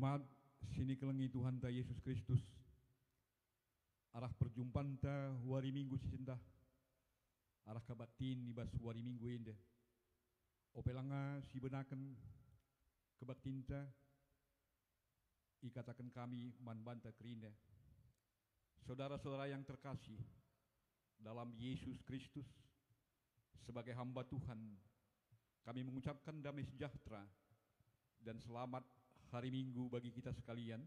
Jemaat sini kelengi Tuhan ta Yesus Kristus. Arah perjumpaan ta hari Minggu sisintah. Arah kabatin ibas hari Minggu ini. Opelanga si benakan kebatin ta. Ikatakan kami manbanta kerina. Saudara-saudara yang terkasih dalam Yesus Kristus, sebagai hamba Tuhan, kami mengucapkan damai sejahtera dan selamat hari Minggu bagi kita sekalian.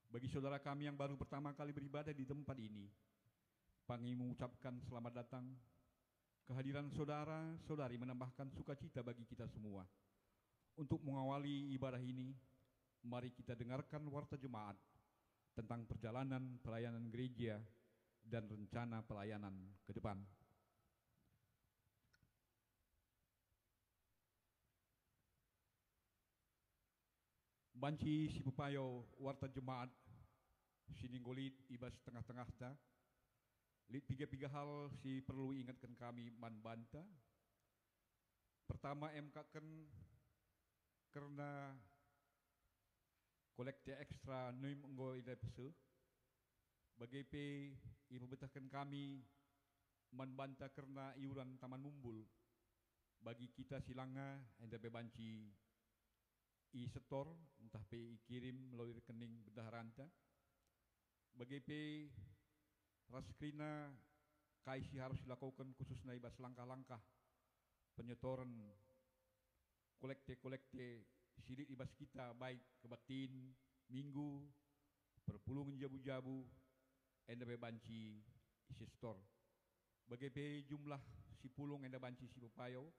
Bagi saudara kami yang baru pertama kali beribadah di tempat ini, kami mengucapkan selamat datang. Kehadiran saudara-saudari menambahkan sukacita bagi kita semua. Untuk mengawali ibadah ini, mari kita dengarkan warta jemaat tentang perjalanan pelayanan gereja dan rencana pelayanan ke depan. Banci si pepayo warta jemaat sininggolit ibas tengah-tengah ta. Lit piga hal si perlu ingatkan kami manbanta. Pertama emkaken karena kolekte ekstra noim enggo ida pesu. Bagai pe ibu betahkan kami manbanta karena iuran taman mumbul. Bagi kita silanga enda bebanci i-setor, entah pe kirim melalui rekening bendaharanta. Bagi pe raskrina kaisi harus dilakukan khususnya ibas langkah-langkah penyetoran kolekte silit ibas kita baik kebatin minggu perpulungan jabu-jabu enda be banci isi store. Bagi pe jumlah si pulung enda banci si pepayo.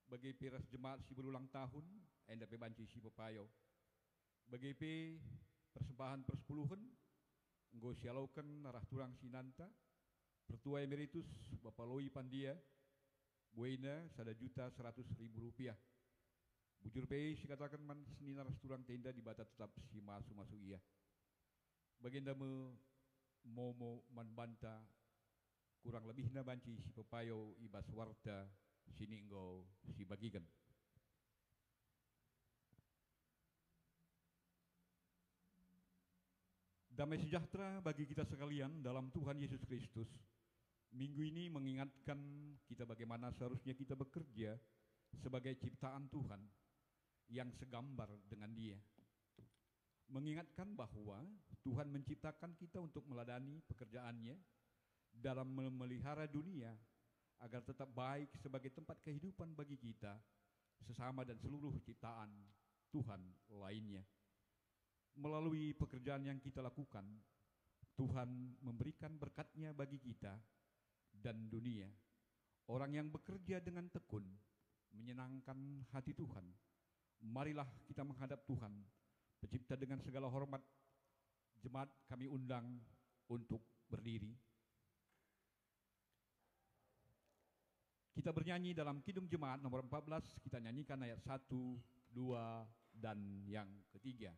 Bagi piras jemaat si berulang tahun, enda pe banci si pepayo. Bagi pe persembahan persepuluhan, enggo sialaukan arah turang sinanta, Pertua Emeritus Bapak Loi Pandia, buena Rp1.100.000. Bujur pe si katakan man seni naras turang tenda di bata tetap si masuk iya. Baginda momo manbanta kurang lebih na banci si pepayo ibas warta sini engkau si bagikan. Damai sejahtera bagi kita sekalian dalam Tuhan Yesus Kristus. Minggu ini mengingatkan kita bagaimana seharusnya kita bekerja sebagai ciptaan Tuhan yang segambar dengan Dia. Mengingatkan bahwa Tuhan menciptakan kita untuk meladani pekerjaannya dalam memelihara dunia agar tetap baik sebagai tempat kehidupan bagi kita, sesama dan seluruh ciptaan Tuhan lainnya. Melalui pekerjaan yang kita lakukan, Tuhan memberikan berkat-Nya bagi kita dan dunia. Orang yang bekerja dengan tekun menyenangkan hati Tuhan. Marilah kita menghadap Tuhan, Pencipta dengan segala hormat. Jemaat kami undang untuk berdiri. Kita bernyanyi dalam Kidung Jemaat nomor 14, kita nyanyikan ayat 1, 2, dan yang ketiga.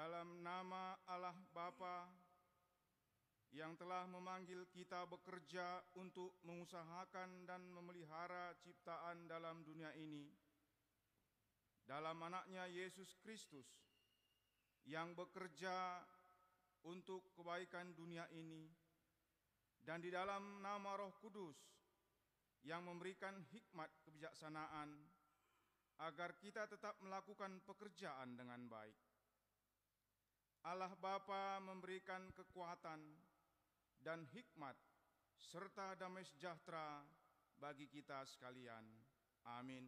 Dalam nama Allah Bapa yang telah memanggil kita bekerja untuk mengusahakan dan memelihara ciptaan dalam dunia ini, dalam anaknya Yesus Kristus yang bekerja untuk kebaikan dunia ini, dan di dalam nama Roh Kudus yang memberikan hikmat kebijaksanaan agar kita tetap melakukan pekerjaan dengan baik. Allah Bapa memberikan kekuatan dan hikmat serta damai sejahtera bagi kita sekalian. Amin.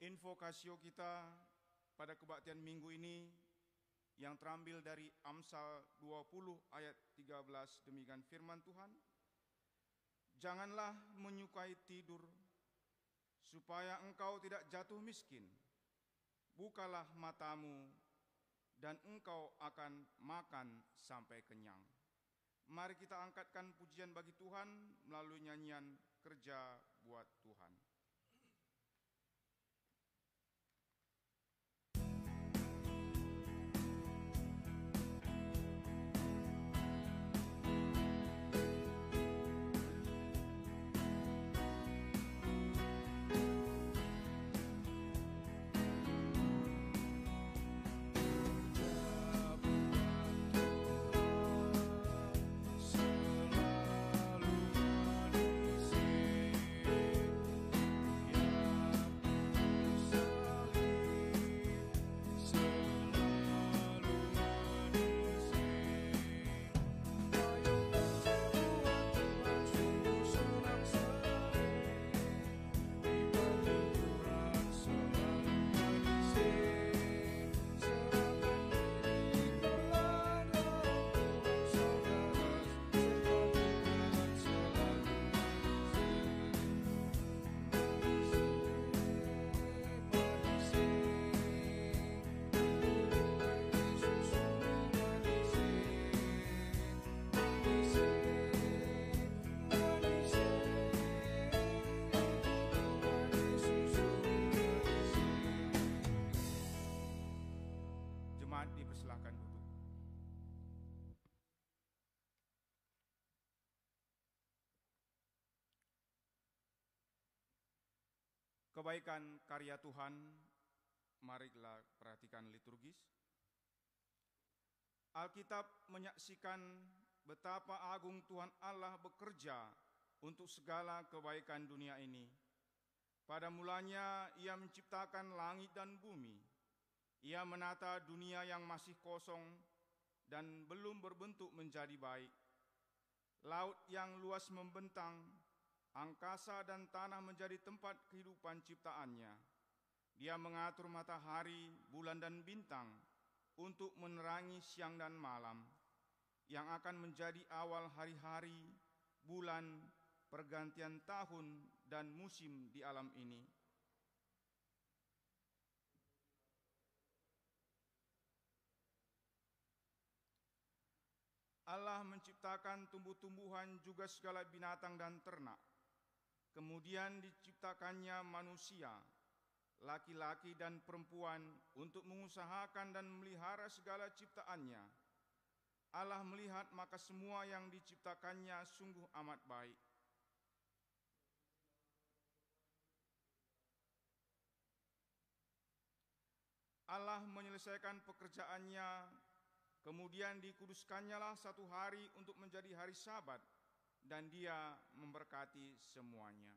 Invokasio kita pada kebaktian minggu ini yang terambil dari Amsal 20 ayat 13, demikian firman Tuhan. Janganlah menyukai tidur, supaya engkau tidak jatuh miskin. Bukalah matamu, dan engkau akan makan sampai kenyang. Mari kita angkatkan pujian bagi Tuhan melalui nyanyian Kerja Buat Tuhan. Dipersilahkan duduk. Kebaikan karya Tuhan, marilah perhatikan liturgis. Alkitab menyaksikan betapa agung Tuhan Allah bekerja untuk segala kebaikan dunia ini. Pada mulanya Ia menciptakan langit dan bumi. Ia menata dunia yang masih kosong dan belum berbentuk menjadi baik. Laut yang luas membentang, angkasa dan tanah menjadi tempat kehidupan ciptaannya. Dia mengatur matahari, bulan dan bintang untuk menerangi siang dan malam, yang akan menjadi awal hari-hari, bulan, pergantian tahun dan musim di alam ini. Allah menciptakan tumbuh-tumbuhan juga segala binatang dan ternak. Kemudian diciptakannya manusia, laki-laki dan perempuan untuk mengusahakan dan memelihara segala ciptaannya. Allah melihat maka semua yang diciptakannya sungguh amat baik. Allah menyelesaikan pekerjaannya, kemudian dikuduskannya satu hari untuk menjadi hari Sabat, dan Dia memberkati semuanya.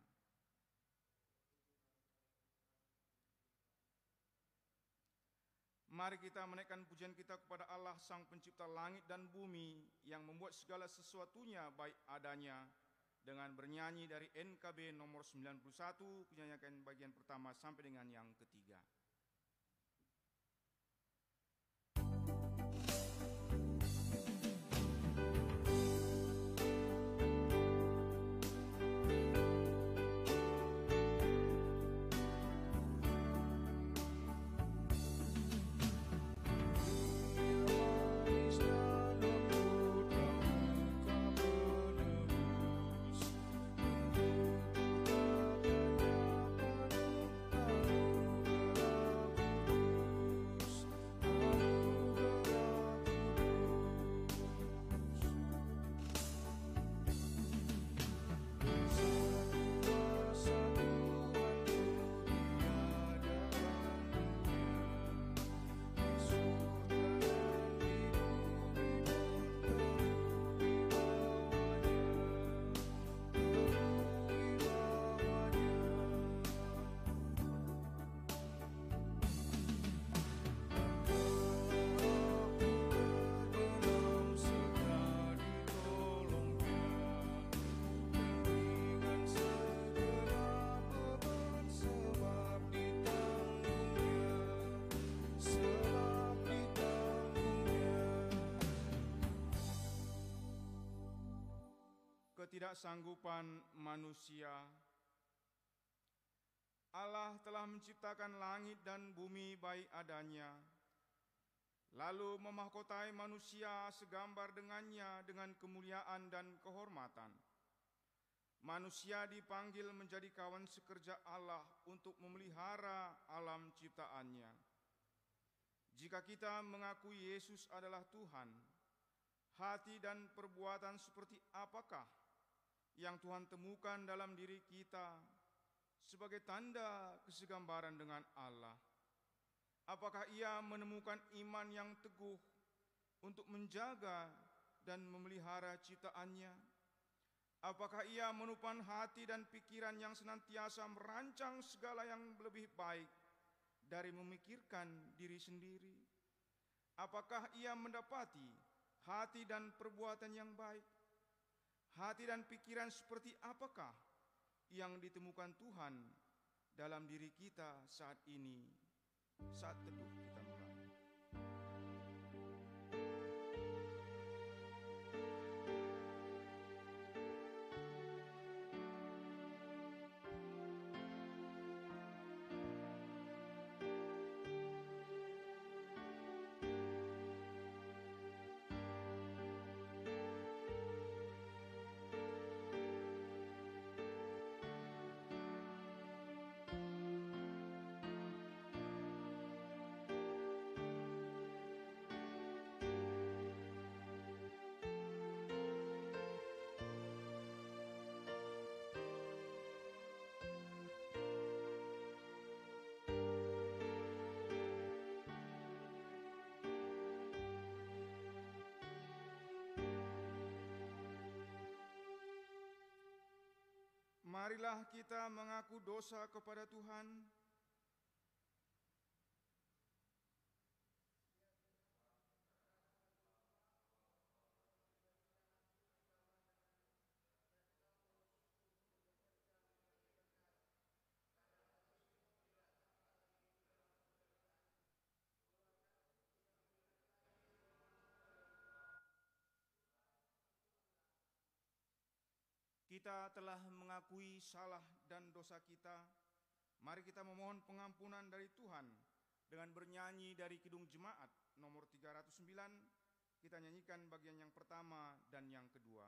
Mari kita menaikkan pujian kita kepada Allah Sang Pencipta langit dan bumi, yang membuat segala sesuatunya baik adanya, dengan bernyanyi dari NKB nomor 91, penyanyikan bagian pertama sampai dengan yang ketiga. ketidaksanggupan manusia. Allah telah menciptakan langit dan bumi baik adanya, lalu memahkotai manusia segambar dengannya dengan kemuliaan dan kehormatan. Manusia dipanggil menjadi kawan sekerja Allah untuk memelihara alam ciptaannya. Jika kita mengakui Yesus adalah Tuhan, hati dan perbuatan seperti apakah yang Tuhan temukan dalam diri kita sebagai tanda kesegambaran dengan Allah? Apakah ia menemukan iman yang teguh untuk menjaga dan memelihara ciptaannya? Apakah ia menupan hati dan pikiran yang senantiasa merancang segala yang lebih baik dari memikirkan diri sendiri? Apakah ia mendapati hati dan perbuatan yang baik? Hati dan pikiran seperti apakah yang ditemukan Tuhan dalam diri kita saat ini, saat teduh kita mulai? Marilah kita mengaku dosa kepada Tuhan. Kita telah mengakui salah dan dosa kita. Mari kita memohon pengampunan dari Tuhan dengan bernyanyi dari Kidung Jemaat nomor 309. Kita nyanyikan bagian yang pertama dan yang kedua.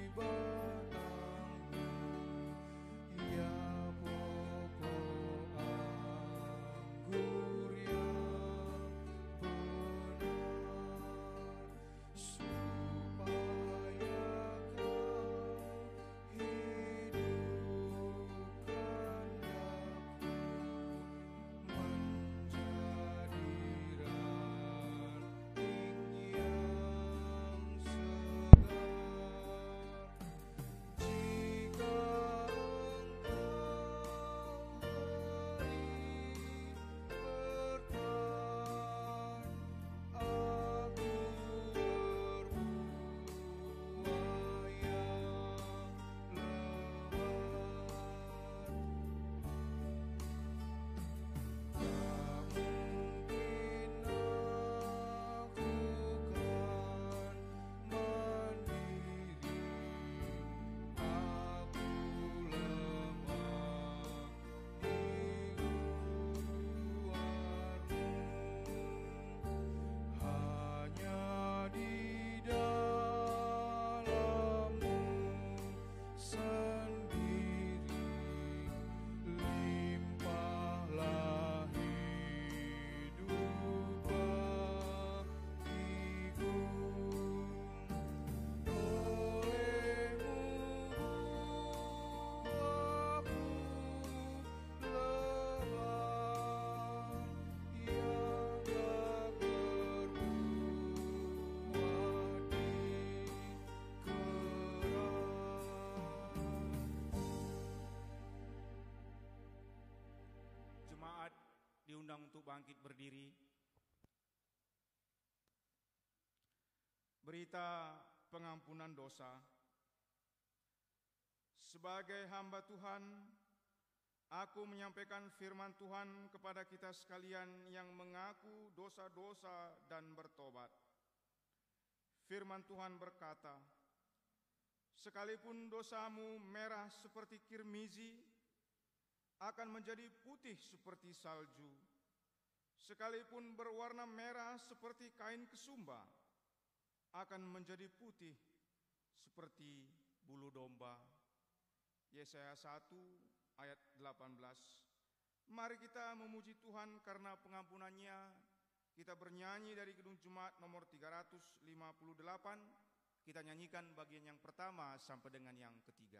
Biar ku tumbuh di diundang untuk bangkit berdiri. Berita pengampunan dosa. Sebagai hamba Tuhan, aku menyampaikan firman Tuhan kepada kita sekalian yang mengaku dosa-dosa dan bertobat. Firman Tuhan berkata, sekalipun dosamu merah seperti kirmizi, akan menjadi putih seperti salju. Sekalipun berwarna merah seperti kain kesumba, akan menjadi putih seperti bulu domba. Yesaya 1 ayat 18. Mari kita memuji Tuhan karena pengampunannya. Kita bernyanyi dari Gedung Jemaat nomor 358. Kita nyanyikan bagian yang pertama sampai dengan yang ketiga.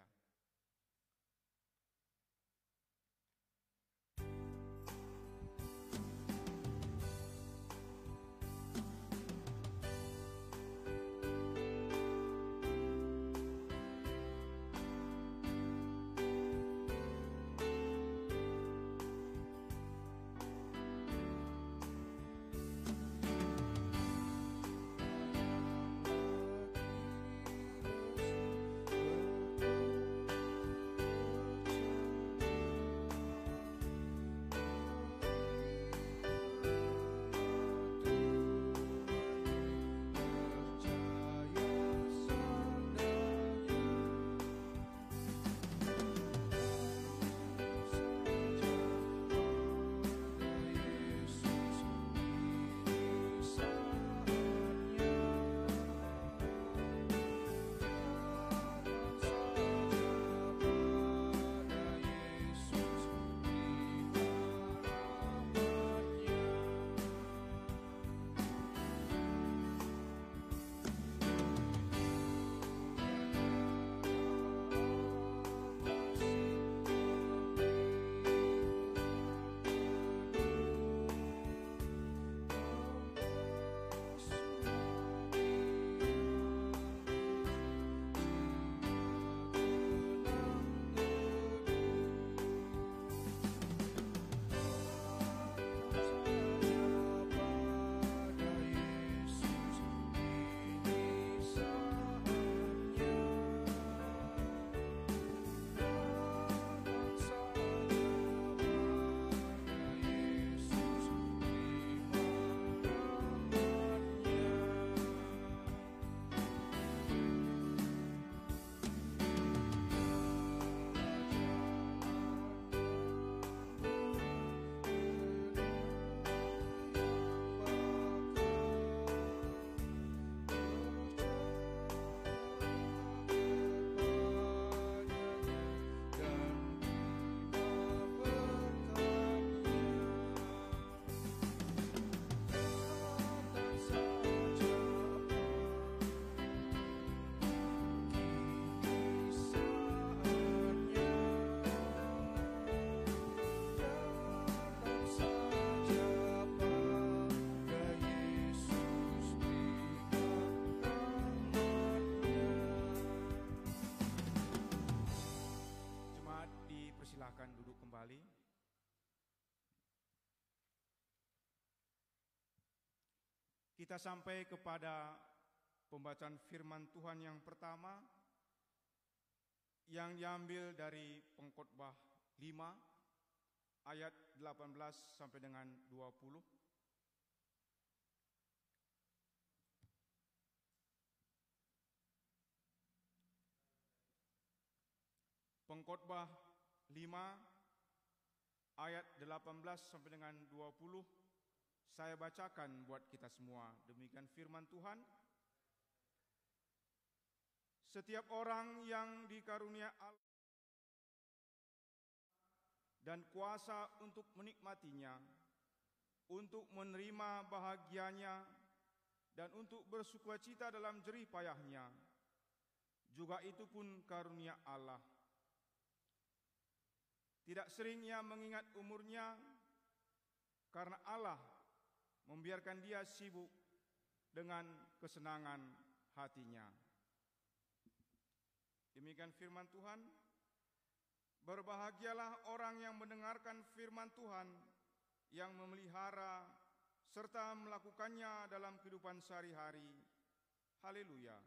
Silakan duduk kembali. Kita sampai kepada pembacaan firman Tuhan yang pertama yang diambil dari Pengkhotbah 5 ayat 18 sampai dengan 20. Pengkhotbah 5 ayat 18 sampai dengan 20 saya bacakan buat kita semua. Demikian firman Tuhan. Setiap orang yang dikarunia Allah dan kuasa untuk menikmatinya, untuk menerima bahagianya dan untuk bersukacita dalam jerih payahnya, juga itu pun karunia Allah. Tidak sering ia mengingat umurnya, karena Allah membiarkan dia sibuk dengan kesenangan hatinya. Demikian firman Tuhan. Berbahagialah orang yang mendengarkan firman Tuhan, yang memelihara serta melakukannya dalam kehidupan sehari-hari. Haleluya.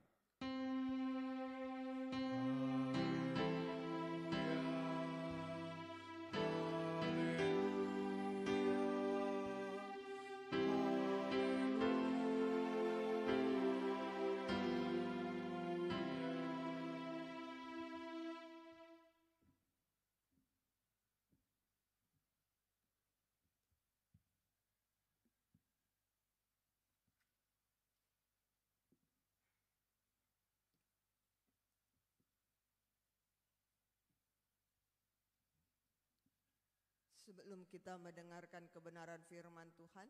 Sebelum kita mendengarkan kebenaran firman Tuhan,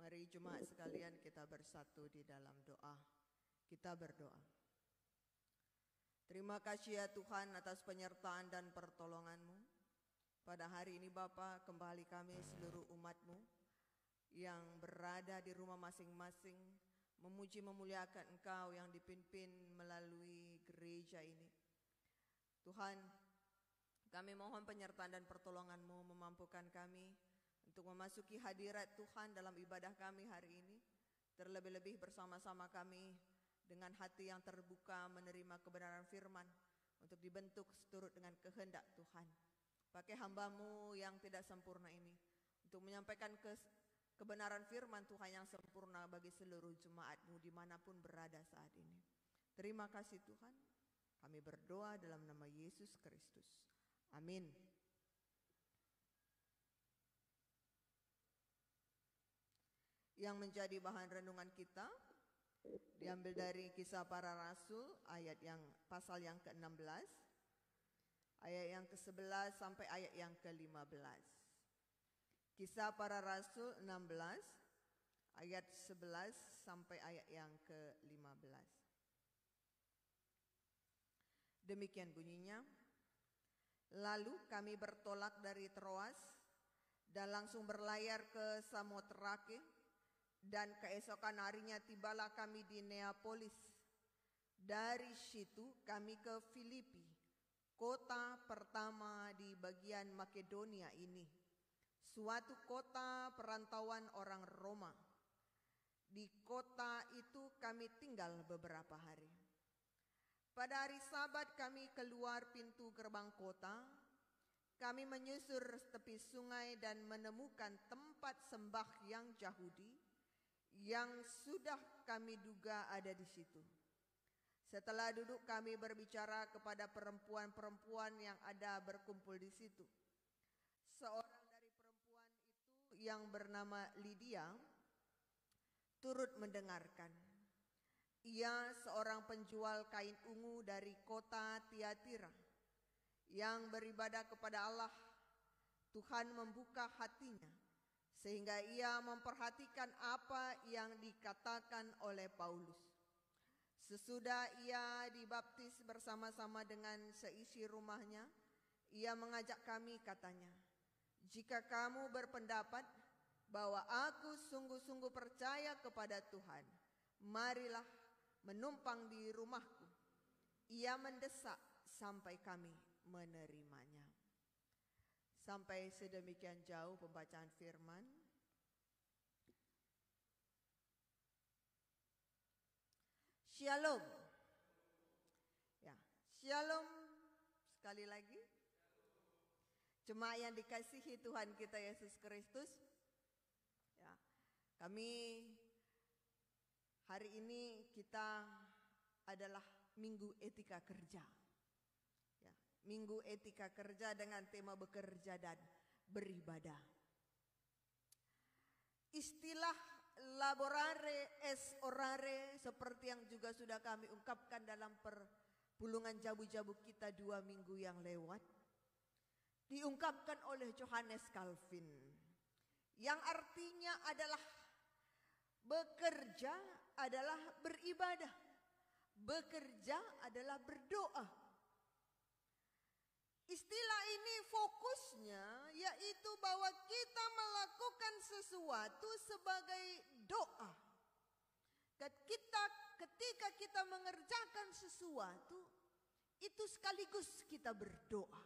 mari jemaat sekalian kita bersatu di dalam doa. Kita berdoa. Terima kasih ya Tuhan atas penyertaan dan pertolongan-Mu. Pada hari ini Bapa, kembali kami seluruh umat-Mu yang berada di rumah masing-masing, memuji memuliakan Engkau yang dipimpin melalui gereja ini. Tuhan, kami mohon penyertaan dan pertolongan-Mu memampukan kami untuk memasuki hadirat Tuhan dalam ibadah kami hari ini. Terlebih-lebih bersama-sama kami dengan hati yang terbuka menerima kebenaran firman untuk dibentuk seturut dengan kehendak Tuhan. Pakai hamba-Mu yang tidak sempurna ini untuk menyampaikan kebenaran firman Tuhan yang sempurna bagi seluruh jemaat-Mu dimanapun berada saat ini. Terima kasih Tuhan. Kami berdoa dalam nama Yesus Kristus. Amin. Yang menjadi bahan renungan kita diambil dari Kisah Para Rasul pasal yang ke-16, ayat yang ke-11 sampai ayat yang ke-15. Kisah Para Rasul 16 ayat 11 sampai ayat yang ke-15. Demikian bunyinya. Lalu kami bertolak dari Troas dan langsung berlayar ke Samotrake, dan keesokan harinya tibalah kami di Neapolis. Dari situ kami ke Filipi, kota pertama di bagian Makedonia ini, suatu kota perantauan orang Roma. Di kota itu kami tinggal beberapa hari. Pada hari Sabat kami keluar pintu gerbang kota. Kami menyusur tepi sungai dan menemukan tempat sembahyang Yahudi yang sudah kami duga ada di situ. Setelah duduk kami berbicara kepada perempuan-perempuan yang ada berkumpul di situ. Seorang dari perempuan itu yang bernama Lydia turut mendengarkan. Ia seorang penjual kain ungu dari kota Tiatira yang beribadah kepada Allah. Tuhan membuka hatinya sehingga ia memperhatikan apa yang dikatakan oleh Paulus. Sesudah ia dibaptis bersama-sama dengan seisi rumahnya, ia mengajak kami, katanya, "Jika kamu berpendapat bahwa aku sungguh-sungguh percaya kepada Tuhan, marilah menumpang di rumahku." Ia mendesak sampai kami menerimanya. Sampai sedemikian jauh pembacaan firman. Shalom. Ya, shalom sekali lagi. Jemaat yang dikasihi Tuhan kita Yesus Kristus. Ya, kami hari ini kita adalah Minggu Etika Kerja. Ya, Minggu Etika Kerja dengan tema bekerja dan beribadah. Istilah laborare es orare seperti yang juga sudah kami ungkapkan dalam perpulungan jabu-jabu kita 2 minggu yang lewat, diungkapkan oleh Johannes Calvin, yang artinya adalah bekerja adalah beribadah, bekerja adalah berdoa. Istilah ini fokusnya yaitu bahwa kita melakukan sesuatu sebagai doa. Ketika kita mengerjakan sesuatu, itu sekaligus kita berdoa.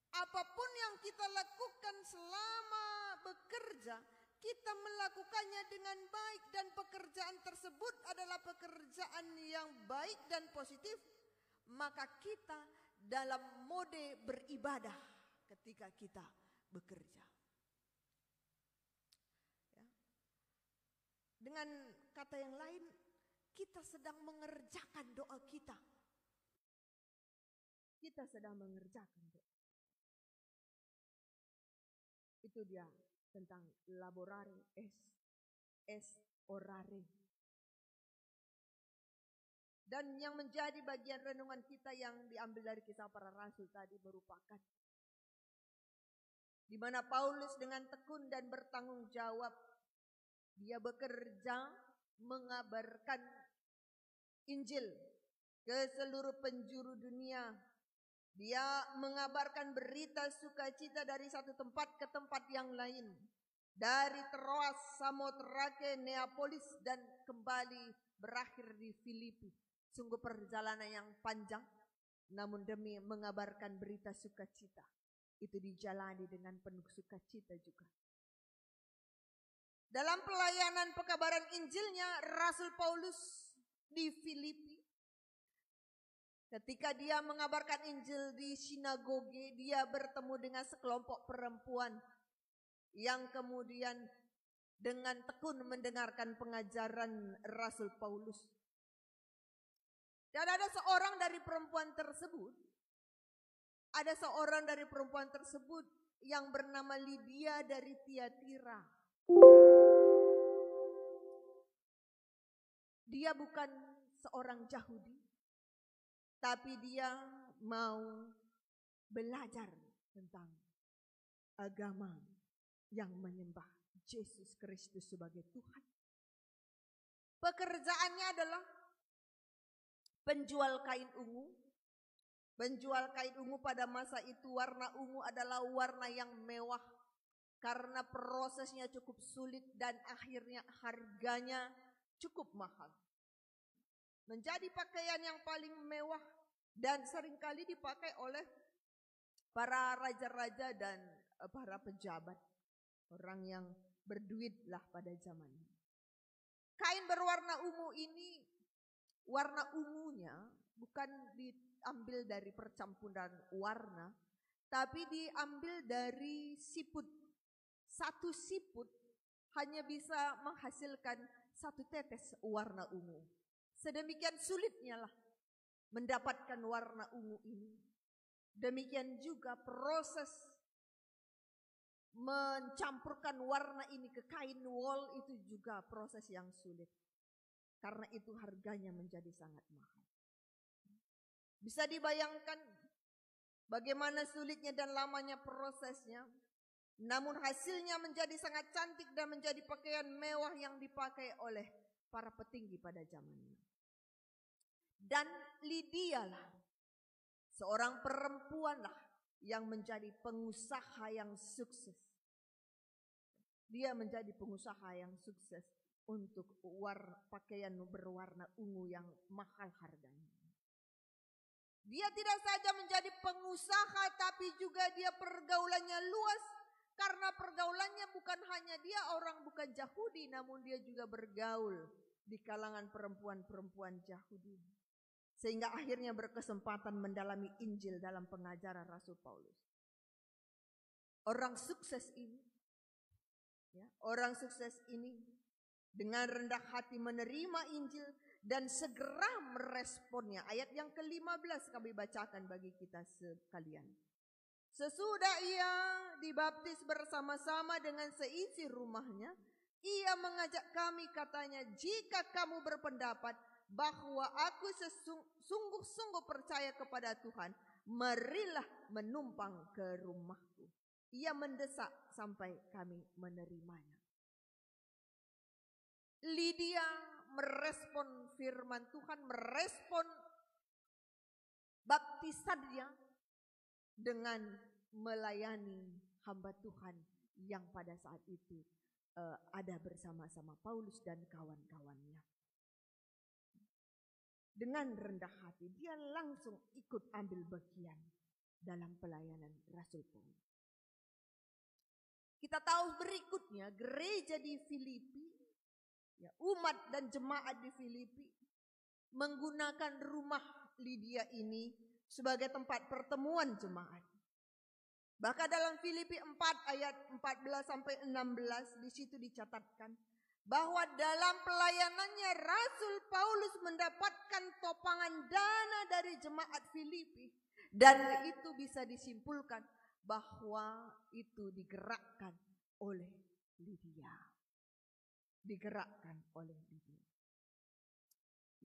Apapun yang kita lakukan selama bekerja, kita melakukannya dengan baik dan pekerjaan tersebut adalah pekerjaan yang baik dan positif, maka kita dalam mode beribadah ketika kita bekerja. Ya. Dengan kata yang lain, kita sedang mengerjakan doa kita. Kita sedang mengerjakan doa. Itu dia tentang laborare es orare. Dan yang menjadi bagian renungan kita yang diambil dari Kisah Para Rasul tadi merupakan di mana Paulus dengan tekun dan bertanggung jawab dia bekerja mengabarkan Injil ke seluruh penjuru dunia. Dia mengabarkan berita sukacita dari satu tempat ke tempat yang lain. Dari Troas, Samotrake, Neapolis dan kembali berakhir di Filipi. Sungguh perjalanan yang panjang, namun demi mengabarkan berita sukacita. Itu dijalani dengan penuh sukacita juga. Dalam pelayanan pekabaran Injilnya, Rasul Paulus di Filipi, ketika dia mengabarkan Injil di sinagoge, dia bertemu dengan sekelompok perempuan yang kemudian dengan tekun mendengarkan pengajaran Rasul Paulus. Dan ada seorang dari perempuan tersebut, yang bernama Lydia dari Tiatira. Dia bukan seorang Yahudi, tapi dia mau belajar tentang agama yang menyembah Yesus Kristus sebagai Tuhan. Pekerjaannya adalah penjual kain ungu. Penjual kain ungu pada masa itu, warna ungu adalah warna yang mewah karena prosesnya cukup sulit dan akhirnya harganya cukup mahal. Menjadi pakaian yang paling mewah dan seringkali dipakai oleh para raja-raja dan para pejabat. Orang yang berduit lah pada zamannya. Kain berwarna ungu ini, warna ungunya bukan diambil dari percampuran warna, tapi diambil dari siput. Satu siput hanya bisa menghasilkan satu tetes warna ungu. Sedemikian sulitnya lah mendapatkan warna ungu ini. Demikian juga proses mencampurkan warna ini ke kain wol itu juga proses yang sulit. Karena itu harganya menjadi sangat mahal. Bisa dibayangkan bagaimana sulitnya dan lamanya prosesnya. Namun hasilnya menjadi sangat cantik dan menjadi pakaian mewah yang dipakai oleh para petinggi pada zamannya. Dan Lydia lah, seorang perempuan lah yang menjadi pengusaha yang sukses. Dia menjadi pengusaha yang sukses untuk pakaian berwarna ungu yang mahal harganya. Dia tidak saja menjadi pengusaha, tapi juga dia pergaulannya luas. Karena pergaulannya bukan hanya dia orang bukan Yahudi, namun dia juga bergaul di kalangan perempuan-perempuan Yahudi. Sehingga akhirnya berkesempatan mendalami Injil dalam pengajaran Rasul Paulus. Orang sukses ini dengan rendah hati menerima Injil dan segera meresponnya. Ayat yang ke-15 kami bacakan bagi kita sekalian. Sesudah ia dibaptis bersama-sama dengan seisi rumahnya, ia mengajak kami, katanya, jika kamu berpendapat bahwa aku sungguh-sungguh percaya kepada Tuhan, marilah menumpang ke rumahku. Ia mendesak sampai kami menerimanya. Lydia merespon firman Tuhan, merespon baptisannya dengan melayani hamba Tuhan yang pada saat itu ada bersama-sama Paulus dan kawan-kawannya. Dengan rendah hati dia langsung ikut ambil bagian. dalam pelayanan Rasul Paulus. Kita tahu berikutnya gereja di Filipi, ya, umat dan jemaat di Filipi menggunakan rumah Lydia ini sebagai tempat pertemuan jemaat. Bahkan dalam Filipi 4 ayat 14 sampai 16 di situ dicatatkan bahwa dalam pelayanannya Rasul Paulus mendapatkan topangan dana dari jemaat Filipi, dan itu bisa disimpulkan bahwa itu digerakkan oleh Lydia. Digerakkan oleh Lydia.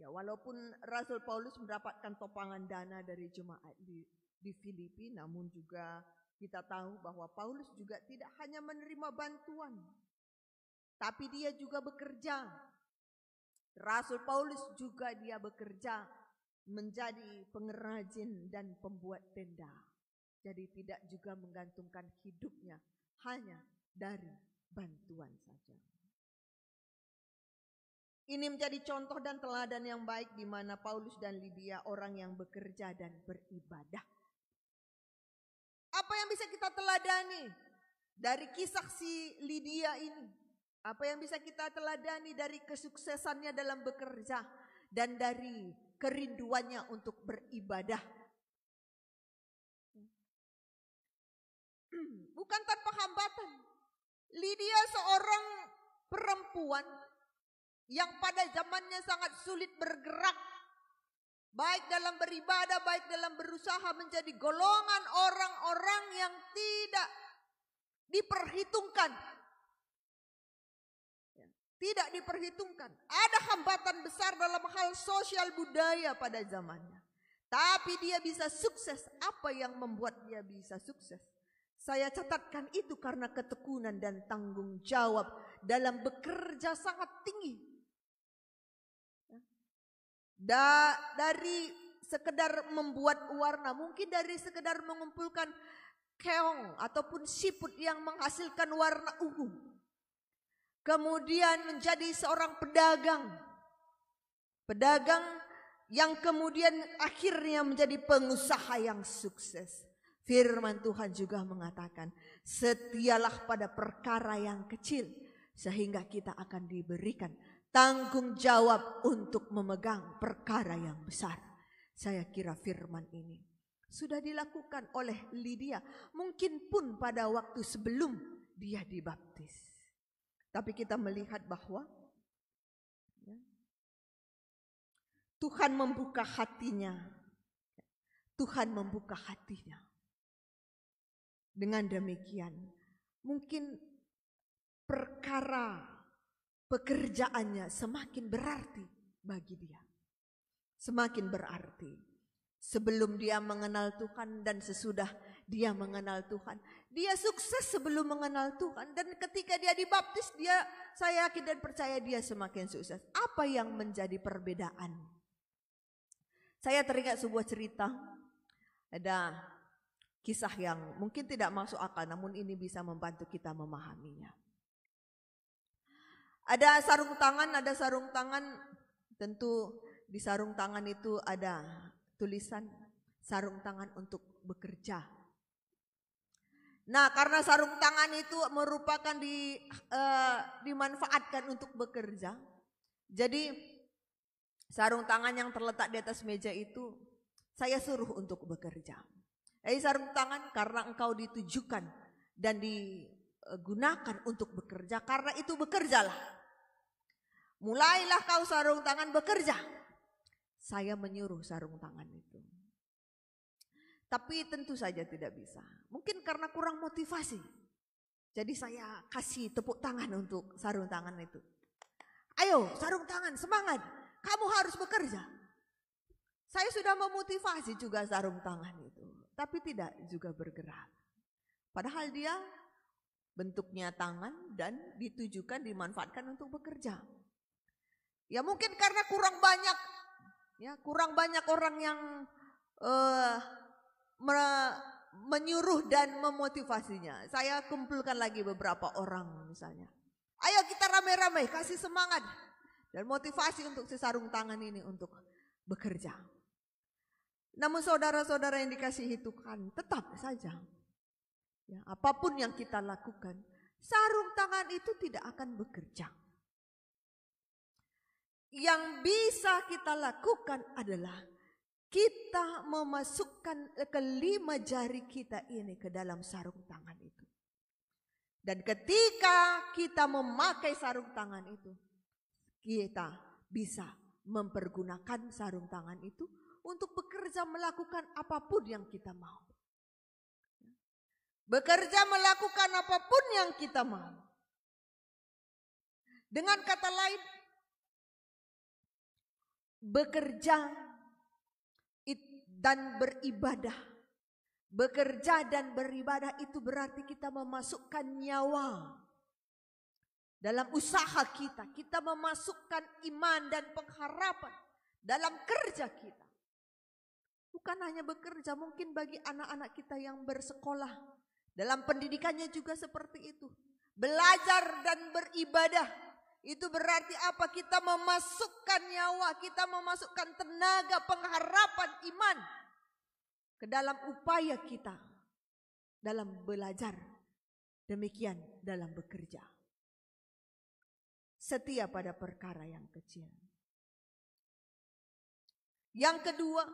Ya, walaupun Rasul Paulus mendapatkan topangan dana dari jemaat di Filipi, namun juga kita tahu bahwa Paulus juga tidak hanya menerima bantuan, tapi dia juga bekerja. Rasul Paulus juga dia bekerja menjadi pengrajin dan pembuat tenda. Jadi tidak juga menggantungkan hidupnya hanya dari bantuan saja. Ini menjadi contoh dan teladan yang baik di mana Paulus dan Lydia orang yang bekerja dan beribadah. Apa yang bisa kita teladani dari kisah si Lydia ini? Apa yang bisa kita teladani dari kesuksesannya dalam bekerja dan dari kerinduannya untuk beribadah? Bukan tanpa hambatan. Lydia seorang perempuan yang pada zamannya sangat sulit bergerak, baik dalam beribadah, baik dalam berusaha, menjadi golongan orang-orang yang tidak diperhitungkan. Tidak diperhitungkan. Ada hambatan besar dalam hal sosial budaya pada zamannya. Tapi dia bisa sukses. Apa yang membuat dia bisa sukses? Saya catatkan itu karena ketekunan dan tanggung jawab dalam bekerja sangat tinggi. Dari sekedar membuat warna, mungkin dari sekedar mengumpulkan keong ataupun siput yang menghasilkan warna ungu. Kemudian menjadi seorang pedagang. Pedagang yang kemudian akhirnya menjadi pengusaha yang sukses. Firman Tuhan juga mengatakan, setialah pada perkara yang kecil sehingga kita akan diberikan tanggung jawab untuk memegang perkara yang besar. Saya kira firman ini sudah dilakukan oleh Lydia, mungkin pun pada waktu sebelum dia dibaptis. Tapi kita melihat bahwa Tuhan membuka hatinya. Tuhan membuka hatinya. Dengan demikian, mungkin perkara pekerjaannya semakin berarti bagi dia. Semakin berarti. Sebelum dia mengenal Tuhan dan sesudah dia mengenal Tuhan. Dia sukses sebelum mengenal Tuhan. Dan ketika dia dibaptis, saya yakin dan percaya dia semakin sukses. Apa yang menjadi perbedaan? Saya teringat sebuah cerita. Ada kisah yang mungkin tidak masuk akal, namun ini bisa membantu kita memahaminya. Ada sarung tangan, tentu di sarung tangan itu ada tulisan sarung tangan untuk bekerja. Nah, karena sarung tangan itu merupakan dimanfaatkan untuk bekerja, jadi sarung tangan yang terletak di atas meja itu saya suruh untuk bekerja. Jadi sarung tangan karena engkau ditujukan dan digunakan untuk bekerja, karena itu bekerjalah. Mulailah kau sarung tangan bekerja. Saya menyuruh sarung tangan itu. Tapi tentu saja tidak bisa. Mungkin karena kurang motivasi. Jadi saya kasih tepuk tangan untuk sarung tangan itu. Ayo sarung tangan, semangat. Kamu harus bekerja. Saya sudah memotivasi juga sarung tangan itu. Tapi tidak juga bergerak. Padahal dia bentuknya tangan dan ditujukan, dimanfaatkan untuk bekerja. Ya mungkin karena kurang banyak orang yang menyuruh dan memotivasinya. Saya kumpulkan lagi beberapa orang misalnya. Ayo kita ramai-ramai kasih semangat dan motivasi untuk si sarung tangan ini untuk bekerja. Namun saudara-saudara yang dikasihi Tuhan, tetap saja ya, apapun yang kita lakukan, sarung tangan itu tidak akan bekerja. Yang bisa kita lakukan adalah kita memasukkan kelima jari kita ini ke dalam sarung tangan itu. Dan ketika kita memakai sarung tangan itu, kita bisa mempergunakan sarung tangan itu untuk bekerja melakukan apapun yang kita mau. Bekerja melakukan apapun yang kita mau. Dengan kata lain, bekerja dan beribadah. Bekerja dan beribadah itu berarti kita memasukkan nyawa dalam usaha kita. Kita memasukkan iman dan pengharapan dalam kerja kita. Bukan hanya bekerja, mungkin bagi anak-anak kita yang bersekolah, dalam pendidikannya juga seperti itu. Belajar dan beribadah, itu berarti apa? Kita memasukkan nyawa, kita memasukkan tenaga, pengharapan, iman ke dalam upaya kita dalam belajar. Demikian dalam bekerja. Setia pada perkara yang kecil. Yang kedua,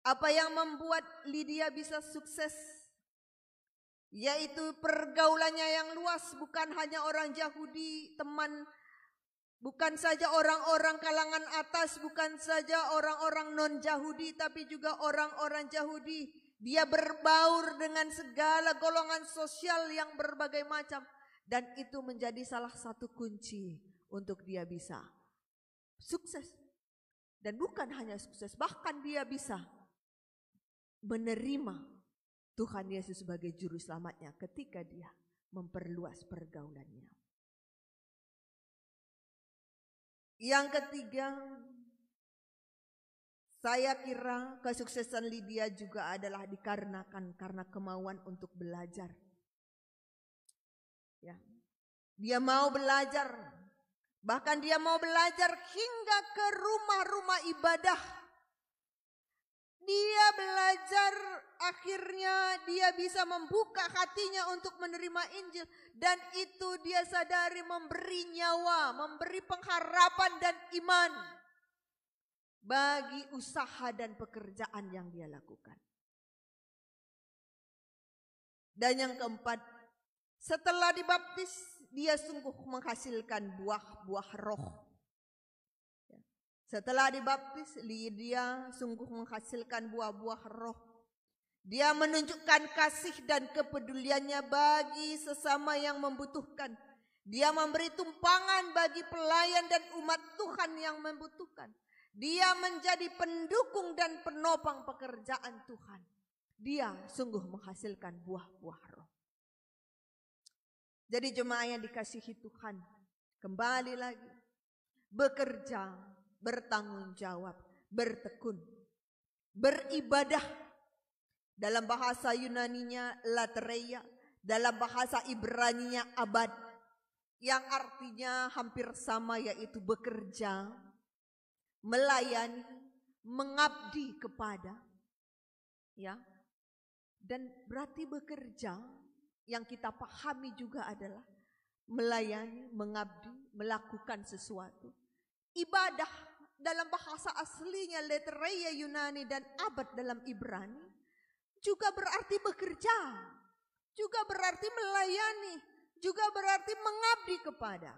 apa yang membuat Lydia bisa sukses? Yaitu pergaulannya yang luas, bukan hanya orang Yahudi, teman, bukan saja orang-orang kalangan atas, bukan saja orang-orang non-Yahudi, tapi juga orang-orang Yahudi. Dia berbaur dengan segala golongan sosial yang berbagai macam. Dan itu menjadi salah satu kunci untuk dia bisa sukses. Dan bukan hanya sukses, bahkan dia bisa menerima Tuhan Yesus sebagai juru selamatnya ketika dia memperluas pergaulannya. Yang ketiga, saya kira kesuksesan Lydia juga adalah dikarenakan karena kemauan untuk belajar. Ya, dia mau belajar, bahkan dia mau belajar hingga ke rumah-rumah ibadah. Dia belajar, akhirnya dia bisa membuka hatinya untuk menerima Injil. Dan itu dia sadari memberi nyawa, memberi pengharapan dan iman bagi usaha dan pekerjaan yang dia lakukan. Dan yang keempat, setelah dibaptis, dia sungguh menghasilkan buah-buah roh. Setelah dibaptis, Lydia sungguh menghasilkan buah-buah roh. Dia menunjukkan kasih dan kepeduliannya bagi sesama yang membutuhkan. Dia memberi tumpangan bagi pelayan dan umat Tuhan yang membutuhkan. Dia menjadi pendukung dan penopang pekerjaan Tuhan. Dia sungguh menghasilkan buah-buah roh. Jadi jemaah yang dikasihi Tuhan, kembali lagi, bekerja, bertanggung jawab, bertekun, beribadah. Dalam bahasa Yunaninya latreia, dalam bahasa Ibraninya abad, yang artinya hampir sama, yaitu bekerja, melayani, mengabdi kepada, ya. Dan berarti bekerja yang kita pahami juga adalah melayani, mengabdi, melakukan sesuatu. Ibadah dalam bahasa aslinya letreia Yunani dan abad dalam Ibrani juga berarti bekerja, juga berarti melayani, juga berarti mengabdi kepada.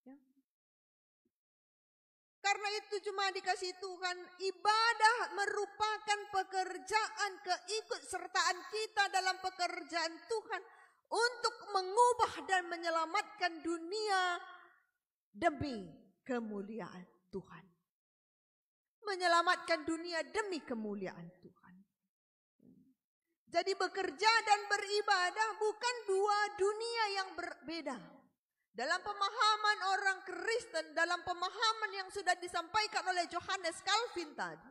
Ya. Karena itu cuma dikasih Tuhan, ibadah merupakan pekerjaan keikutsertaan kita dalam pekerjaan Tuhan untuk mengubah dan menyelamatkan dunia demi kemuliaan Tuhan. Menyelamatkan dunia demi kemuliaan Tuhan. Jadi bekerja dan beribadah bukan dua dunia yang berbeda. Dalam pemahaman orang Kristen, dalam pemahaman yang sudah disampaikan oleh Johannes Calvin tadi,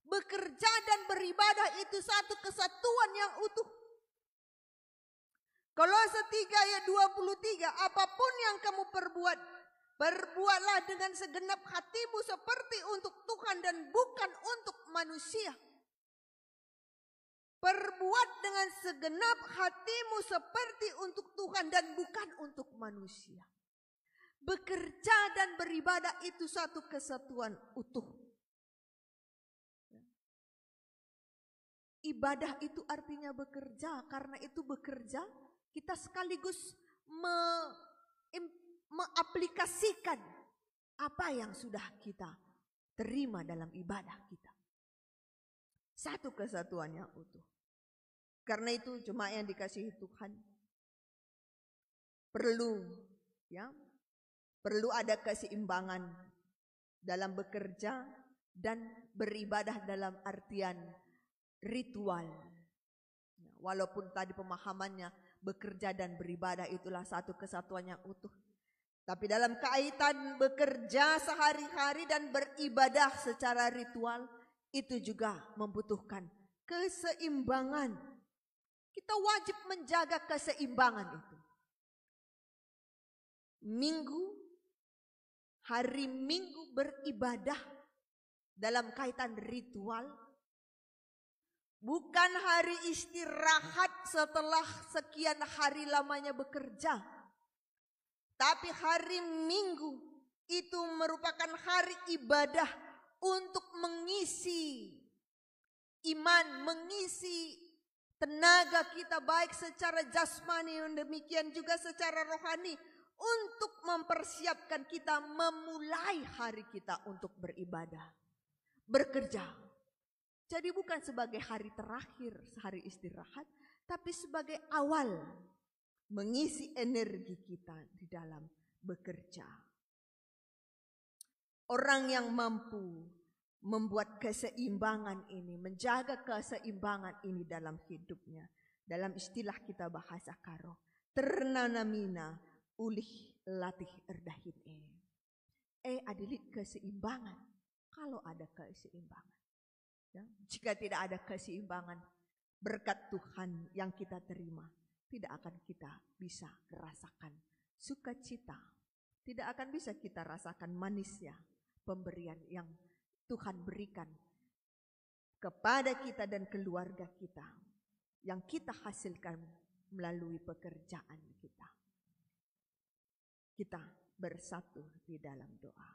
bekerja dan beribadah itu satu kesatuan yang utuh. Kolose 3 ayat 23, apapun yang kamu perbuat, Perbuatlah dengan segenap hatimu seperti untuk Tuhan dan bukan untuk manusia. Perbuat dengan segenap hatimu seperti untuk Tuhan dan bukan untuk manusia. Bekerja dan beribadah itu satu kesatuan utuh. Ibadah itu artinya bekerja. Karena itu bekerja, kita sekaligus mengaplikasikan apa yang sudah kita terima dalam ibadah kita. Satu kesatuan yang utuh. Karena itu jemaat yang dikasihi Tuhan, perlu ada keseimbangan dalam bekerja dan beribadah dalam artian ritual. Walaupun tadi pemahamannya bekerja dan beribadah itulah satu kesatuan yang utuh. Tapi dalam kaitan bekerja sehari-hari dan beribadah secara ritual, itu juga membutuhkan keseimbangan. Kita wajib menjaga keseimbangan itu. Hari Minggu beribadah dalam kaitan ritual, bukan hari istirahat setelah sekian hari lamanya bekerja. Tapi hari Minggu itu merupakan hari ibadah untuk mengisi iman, mengisi tenaga kita baik secara jasmani dan demikian juga secara rohani untuk mempersiapkan kita memulai hari kita untuk beribadah, bekerja. Jadi bukan sebagai hari terakhir, hari istirahat, tapi sebagai awal mengisi energi kita di dalam bekerja. Orang yang mampu membuat keseimbangan ini, menjaga keseimbangan ini dalam hidupnya. Dalam istilah kita bahasa Karo, ternanamina ulih latih erdahin adilit keseimbangan. Kalau ada keseimbangan, ya, jika tidak ada keseimbangan, berkat Tuhan yang kita terima tidak akan kita bisa rasakan sukacita, tidak akan bisa kita rasakan manisnya pemberian yang Tuhan berikan kepada kita dan keluarga kita yang kita hasilkan melalui pekerjaan kita. Kita bersatu di dalam doa.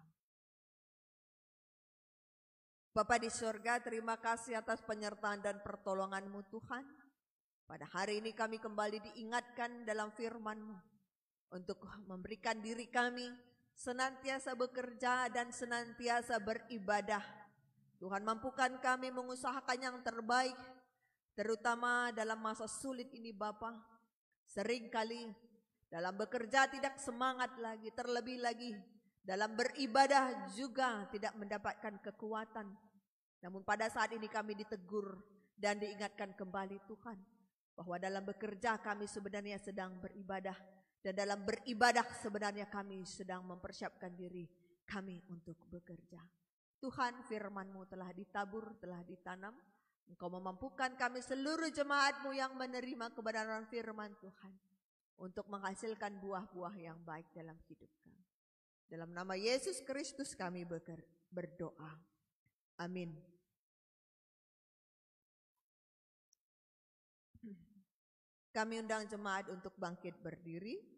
Bapa di sorga, terima kasih atas penyertaan dan pertolongan-Mu Tuhan. Pada hari ini kami kembali diingatkan dalam firman-Mu untuk memberikan diri kami senantiasa bekerja dan senantiasa beribadah. Tuhan, mampukan kami mengusahakan yang terbaik, terutama dalam masa sulit ini Bapa. Seringkali dalam bekerja tidak semangat lagi, terlebih lagi dalam beribadah juga tidak mendapatkan kekuatan. Namun pada saat ini kami ditegur dan diingatkan kembali Tuhan, bahwa dalam bekerja kami sebenarnya sedang beribadah. Dan dalam beribadah sebenarnya kami sedang mempersiapkan diri kami untuk bekerja. Tuhan, firman-Mu telah ditabur, telah ditanam. Engkau memampukan kami seluruh jemaat-Mu yang menerima kebenaran firman Tuhan untuk menghasilkan buah-buah yang baik dalam hidup kami. Dalam nama Yesus Kristus kami berdoa. Amin. Kami undang jemaat untuk bangkit berdiri.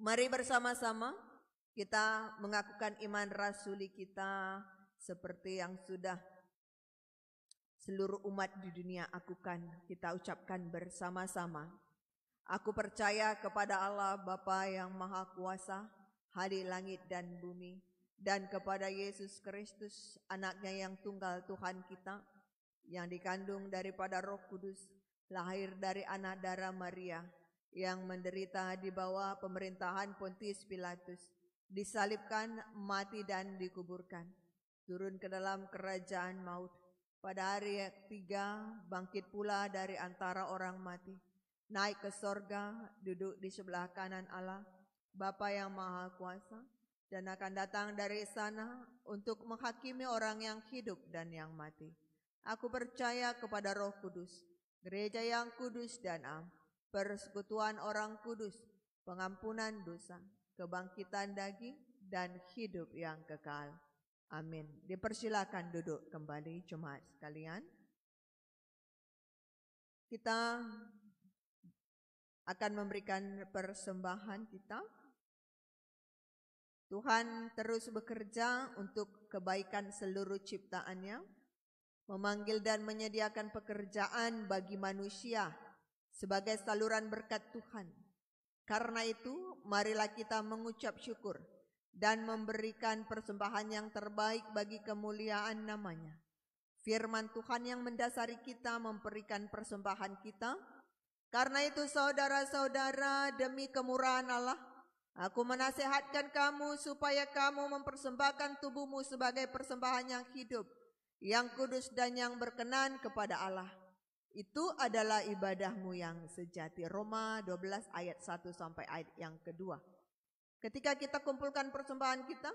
Mari bersama-sama kita mengakukan iman rasuli kita seperti yang sudah seluruh umat di dunia lakukan. Kita ucapkan bersama-sama. Aku percaya kepada Allah Bapa yang Maha Kuasa, Hadi langit dan bumi, dan kepada Yesus Kristus, anaknya yang tunggal Tuhan kita, yang dikandung daripada Roh Kudus, lahir dari anak darah Maria, yang menderita di bawah pemerintahan Pontius Pilatus, disalibkan, mati dan dikuburkan, turun ke dalam kerajaan maut, pada hari ketiga bangkit pula dari antara orang mati, naik ke sorga, duduk di sebelah kanan Allah, Bapa yang Maha Kuasa, dan akan datang dari sana untuk menghakimi orang yang hidup dan yang mati. Aku percaya kepada Roh Kudus, gereja yang kudus dan am, persekutuan orang kudus, pengampunan dosa, kebangkitan daging, dan hidup yang kekal. Amin. Dipersilakan duduk kembali jemaat sekalian. Kita akan memberikan persembahan kita. Tuhan terus bekerja untuk kebaikan seluruh ciptaannya, memanggil dan menyediakan pekerjaan bagi manusia sebagai saluran berkat Tuhan. Karena itu, marilah kita mengucap syukur dan memberikan persembahan yang terbaik bagi kemuliaan namanya. Firman Tuhan yang mendasari kita memberikan persembahan kita. Karena itu saudara-saudara, demi kemurahan Allah, aku menasihatkan kamu supaya kamu mempersembahkan tubuhmu sebagai persembahan yang hidup, yang kudus dan yang berkenan kepada Allah. Itu adalah ibadahmu yang sejati. Roma 12 ayat 1 sampai ayat yang kedua. Ketika kita kumpulkan persembahan kita,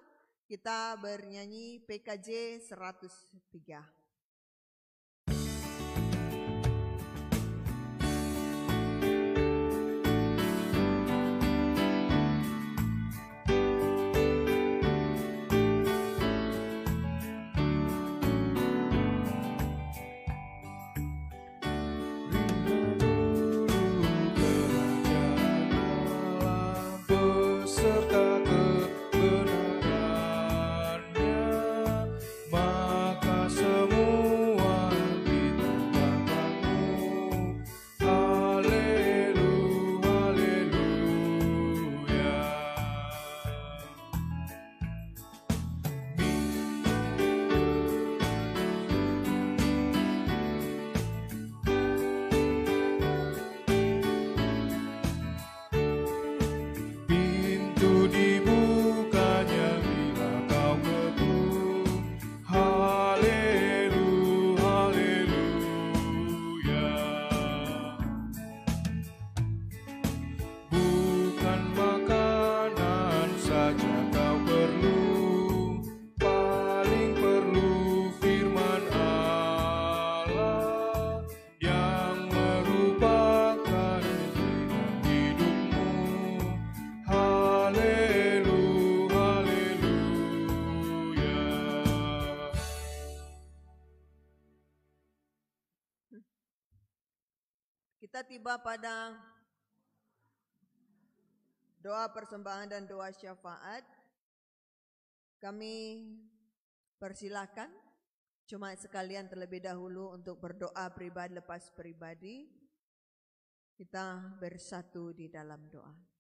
kita bernyanyi PKJ 103. Kita tiba pada doa persembahan dan doa syafaat. Kami persilakan jemaat sekalian terlebih dahulu untuk berdoa pribadi lepas pribadi. Kita bersatu di dalam doa.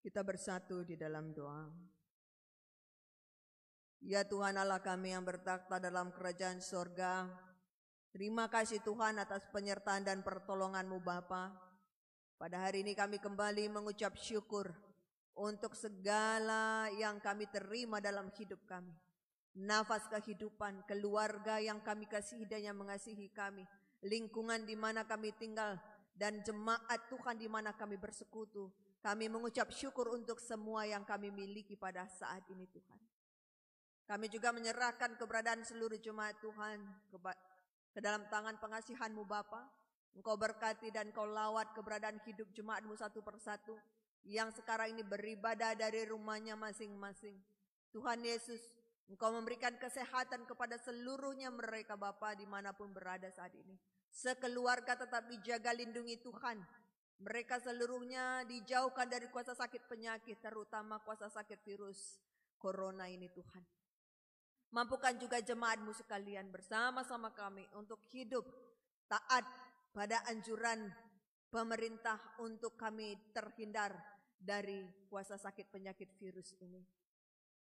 Kita bersatu di dalam doa. Ya Tuhan Allah kami yang bertakhta dalam kerajaan sorga, terima kasih Tuhan atas penyertaan dan pertolongan-Mu Bapa. Pada hari ini kami kembali mengucap syukur untuk segala yang kami terima dalam hidup kami. Nafas kehidupan, keluarga yang kami kasihi dan yang mengasihi kami, lingkungan di mana kami tinggal, dan jemaat Tuhan di mana kami bersekutu. Kami mengucap syukur untuk semua yang kami miliki pada saat ini Tuhan. Kami juga menyerahkan keberadaan seluruh jemaat Tuhan ke dalam tangan pengasihan-Mu Bapa. Engkau berkati dan Engkau lawat keberadaan hidup jemaat-Mu satu persatu yang sekarang ini beribadah dari rumahnya masing-masing. Tuhan Yesus, Engkau memberikan kesehatan kepada seluruhnya mereka Bapa dimanapun berada saat ini. Sekeluarga tetap dijaga lindungi Tuhan. Mereka seluruhnya dijauhkan dari kuasa sakit penyakit, terutama kuasa sakit virus corona ini Tuhan. Mampukan juga jemaat-Mu sekalian bersama-sama kami untuk hidup taat pada anjuran pemerintah untuk kami terhindar dari kuasa sakit penyakit virus ini.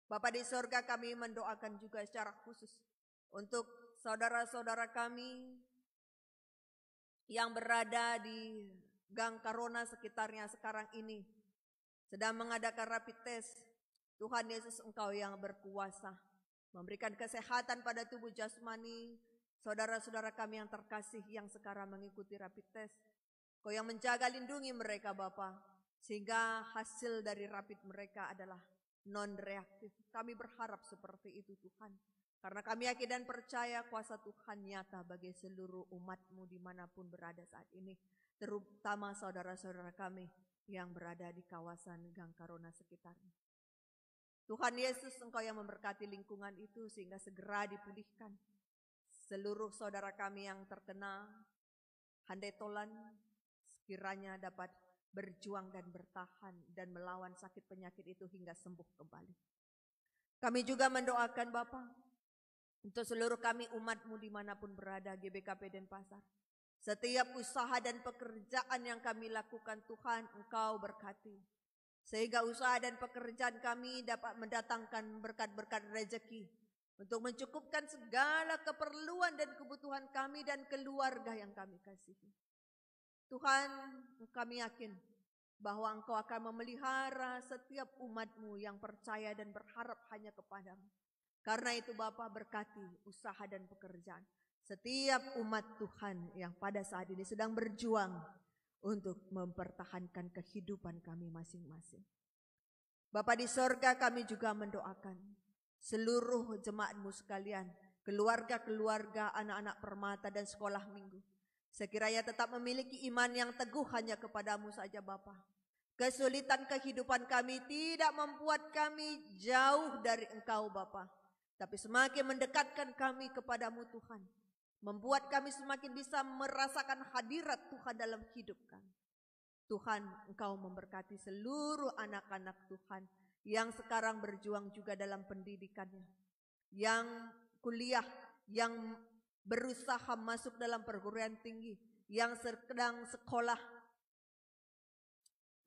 Bapa di sorga, kami mendoakan juga secara khusus untuk saudara-saudara kami yang berada di Gang Karona sekitarnya sekarang ini sedang mengadakan rapid test. Tuhan Yesus, Engkau yang berkuasa memberikan kesehatan pada tubuh jasmani saudara-saudara kami yang terkasih yang sekarang mengikuti rapid test. Kau yang menjaga lindungi mereka Bapa, sehingga hasil dari rapid mereka adalah non-reaktif. Kami berharap seperti itu Tuhan, karena kami yakin dan percaya kuasa Tuhan nyata bagi seluruh umat-Mu dimanapun berada saat ini, terutama saudara-saudara kami yang berada di kawasan Gang Karona sekitarnya. Tuhan Yesus, Engkau yang memberkati lingkungan itu sehingga segera dipulihkan. Seluruh saudara kami yang terkena handai tolan sekiranya dapat berjuang dan bertahan dan melawan sakit penyakit itu hingga sembuh kembali. Kami juga mendoakan Bapa untuk seluruh kami umat-Mu dimanapun berada, GBKP Denpasar. Setiap usaha dan pekerjaan yang kami lakukan Tuhan, Engkau berkati. Sehingga usaha dan pekerjaan kami dapat mendatangkan berkat-berkat rezeki untuk mencukupkan segala keperluan dan kebutuhan kami dan keluarga yang kami kasihi. Tuhan, kami yakin bahwa Engkau akan memelihara setiap umat-Mu yang percaya dan berharap hanya kepadamu. Karena itu Bapa, berkati usaha dan pekerjaan setiap umat Tuhan yang pada saat ini sedang berjuang untuk mempertahankan kehidupan kami masing-masing. Bapa di sorga, kami juga mendoakan seluruh jemaat-Mu sekalian, keluarga-keluarga, anak-anak permata dan sekolah minggu. Sekiranya tetap memiliki iman yang teguh hanya kepadamu saja Bapa. Kesulitan kehidupan kami tidak membuat kami jauh dari Engkau Bapa, tapi semakin mendekatkan kami kepadamu Tuhan. Membuat kami semakin bisa merasakan hadirat Tuhan dalam hidup kami. Tuhan, Engkau memberkati seluruh anak-anak Tuhan yang sekarang berjuang juga dalam pendidikannya, yang kuliah, yang berusaha masuk dalam perguruan tinggi, yang sedang sekolah.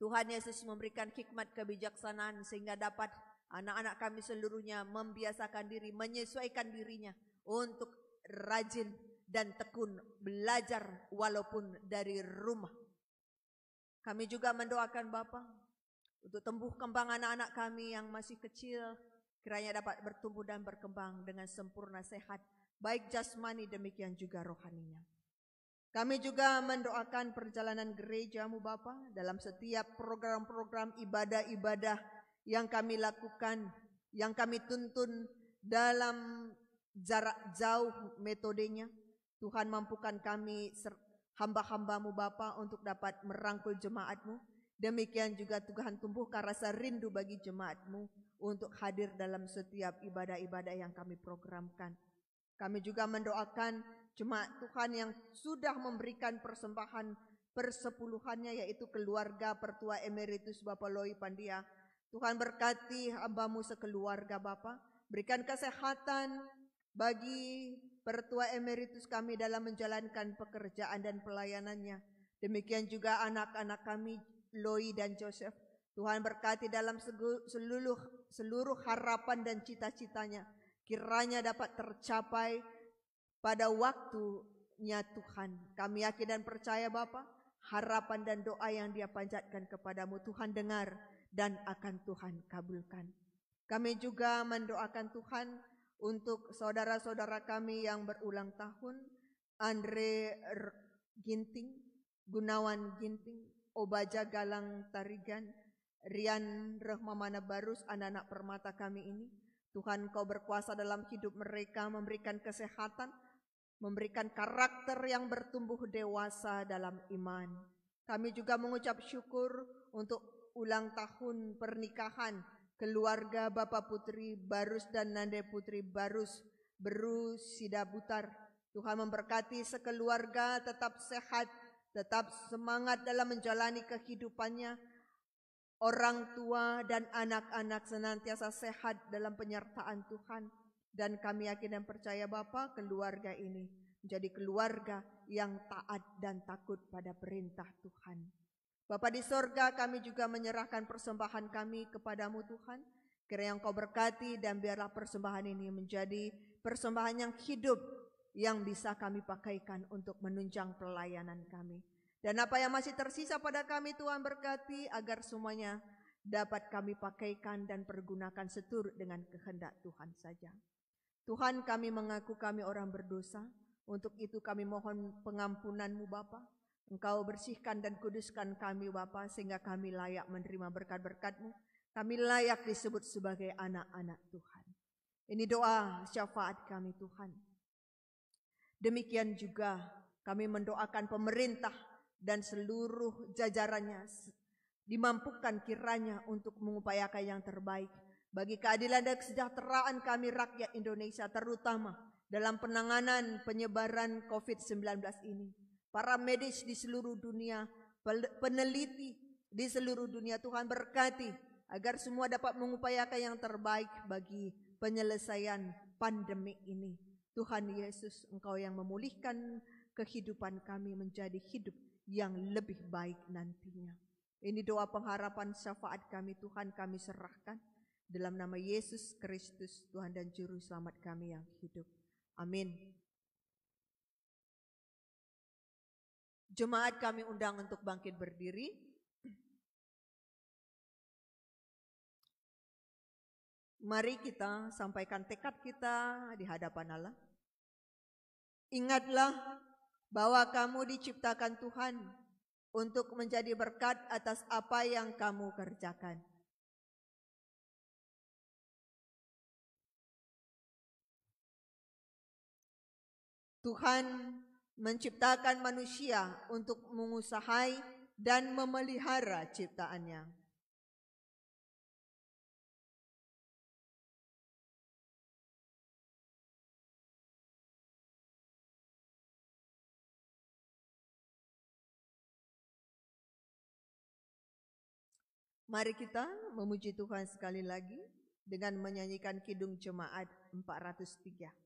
Tuhan Yesus memberikan hikmat kebijaksanaan sehingga dapat anak-anak kami seluruhnya membiasakan diri, menyesuaikan dirinya untuk rajin dan tekun belajar walaupun dari rumah. Kami juga mendoakan Bapa untuk tumbuh kembang anak-anak kami yang masih kecil, kiranya dapat bertumbuh dan berkembang dengan sempurna sehat, baik jasmani demikian juga rohaninya. Kami juga mendoakan perjalanan gereja-Mu Bapa dalam setiap program-program ibadah-ibadah yang kami lakukan, yang kami tuntun dalam jarak jauh metodenya. Tuhan, mampukan kami hamba-hamba-Mu Bapa untuk dapat merangkul jemaat-Mu. Demikian juga Tuhan, tumbuhkan rasa rindu bagi jemaat-Mu untuk hadir dalam setiap ibadah-ibadah yang kami programkan. Kami juga mendoakan jemaat Tuhan yang sudah memberikan persembahan persepuluhannya, yaitu keluarga Pertua Emeritus Bapak Loi Pandia. Tuhan, berkati hamba-Mu sekeluarga Bapa, berikan kesehatan bagi Pertua Emeritus kami dalam menjalankan pekerjaan dan pelayanannya. Demikian juga anak-anak kami Loi dan Joseph. Tuhan, berkati dalam seluruh harapan dan cita-citanya, kiranya dapat tercapai pada waktunya Tuhan. Kami yakin dan percaya Bapa, harapan dan doa yang dia panjatkan kepadamu Tuhan dengar dan akan Tuhan kabulkan. Kami juga mendoakan Tuhan untuk saudara-saudara kami yang berulang tahun, Andre Ginting, Gunawan Ginting, Obaja Galang Tarigan, Rian Rahmamana Barus, anak-anak permata kami ini. Tuhan, Kau berkuasa dalam hidup mereka, memberikan kesehatan, memberikan karakter yang bertumbuh dewasa dalam iman. Kami juga mengucap syukur untuk ulang tahun pernikahan keluarga Bapak Putri Barus dan Nande Putri Barus Beru Sidabutar. Tuhan memberkati sekeluarga tetap sehat, tetap semangat dalam menjalani kehidupannya. Orang tua dan anak-anak senantiasa sehat dalam penyertaan Tuhan. Dan kami yakin dan percaya Bapa, keluarga ini menjadi keluarga yang taat dan takut pada perintah Tuhan. Bapa di sorga, kami juga menyerahkan persembahan kami kepadamu Tuhan. Kiranya Engkau berkati dan biarlah persembahan ini menjadi persembahan yang hidup yang bisa kami pakaikan untuk menunjang pelayanan kami. Dan apa yang masih tersisa pada kami Tuhan berkati agar semuanya dapat kami pakaikan dan pergunakan seturut dengan kehendak Tuhan saja. Tuhan, kami mengaku kami orang berdosa. Untuk itu kami mohon pengampunan-Mu Bapa. Engkau bersihkan dan kuduskan kami Bapa sehingga kami layak menerima berkat-berkat-Mu. Kami layak disebut sebagai anak-anak Tuhan. Ini doa syafaat kami Tuhan. Demikian juga kami mendoakan pemerintah dan seluruh jajarannya dimampukan kiranya untuk mengupayakan yang terbaik bagi keadilan dan kesejahteraan kami rakyat Indonesia, terutama dalam penanganan penyebaran COVID-19 ini. Para medis di seluruh dunia, peneliti di seluruh dunia, Tuhan berkati agar semua dapat mengupayakan yang terbaik bagi penyelesaian pandemi ini. Tuhan Yesus, Engkau yang memulihkan kehidupan kami menjadi hidup yang lebih baik nantinya. Ini doa pengharapan syafaat kami Tuhan, kami serahkan dalam nama Yesus Kristus, Tuhan dan Juru Selamat kami yang hidup. Amin. Jemaat kami undang untuk bangkit berdiri. Mari kita sampaikan tekad kita di hadapan Allah. Ingatlah bahwa kamu diciptakan Tuhan untuk menjadi berkat atas apa yang kamu kerjakan. Tuhan menciptakan manusia untuk mengusahai dan memelihara ciptaannya. Mari kita memuji Tuhan sekali lagi dengan menyanyikan Kidung Jemaat 403.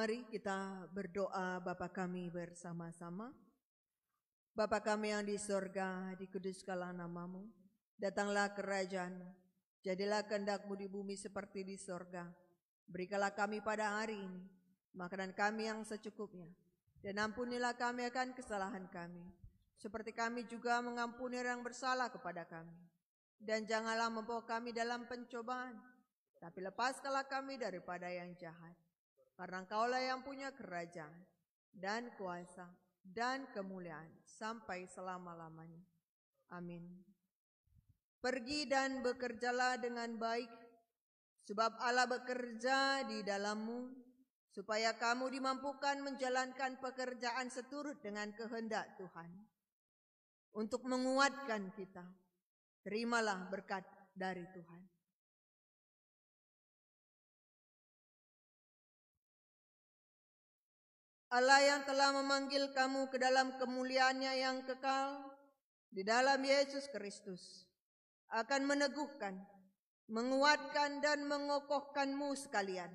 Mari kita berdoa Bapa kami bersama-sama. Bapa kami yang di sorga, dikuduskanlah nama-Mu. Datanglah kerajaan-Mu. Jadilah kehendak-Mu di bumi seperti di sorga. Berikanlah kami pada hari ini makanan kami yang secukupnya. Dan ampunilah kami akan kesalahan kami, seperti kami juga mengampuni yang bersalah kepada kami. Dan janganlah membawa kami dalam pencobaan, tapi lepaskanlah kami daripada yang jahat. Karena Engkaulah yang punya kerajaan dan kuasa dan kemuliaan sampai selama-lamanya. Amin. Pergi dan bekerjalah dengan baik, sebab Allah bekerja di dalammu, supaya kamu dimampukan menjalankan pekerjaan seturut dengan kehendak Tuhan. Untuk menguatkan kita, terimalah berkat dari Tuhan. Allah yang telah memanggil kamu ke dalam kemuliaannya yang kekal di dalam Yesus Kristus akan meneguhkan, menguatkan dan mengokohkanmu sekalian.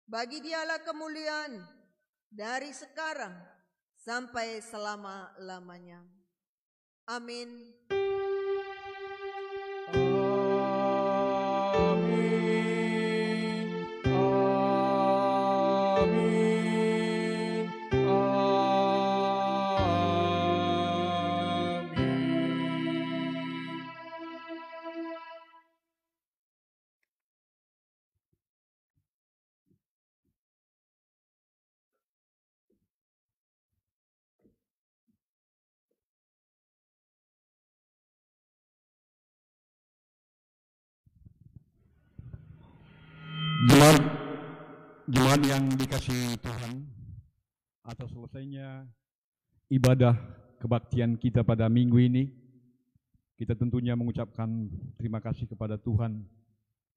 Bagi Dialah kemuliaan dari sekarang sampai selama-lamanya. Amin. Jemaat yang dikasihi Tuhan, atas selesainya ibadah kebaktian kita pada minggu ini, kita tentunya mengucapkan terima kasih kepada Tuhan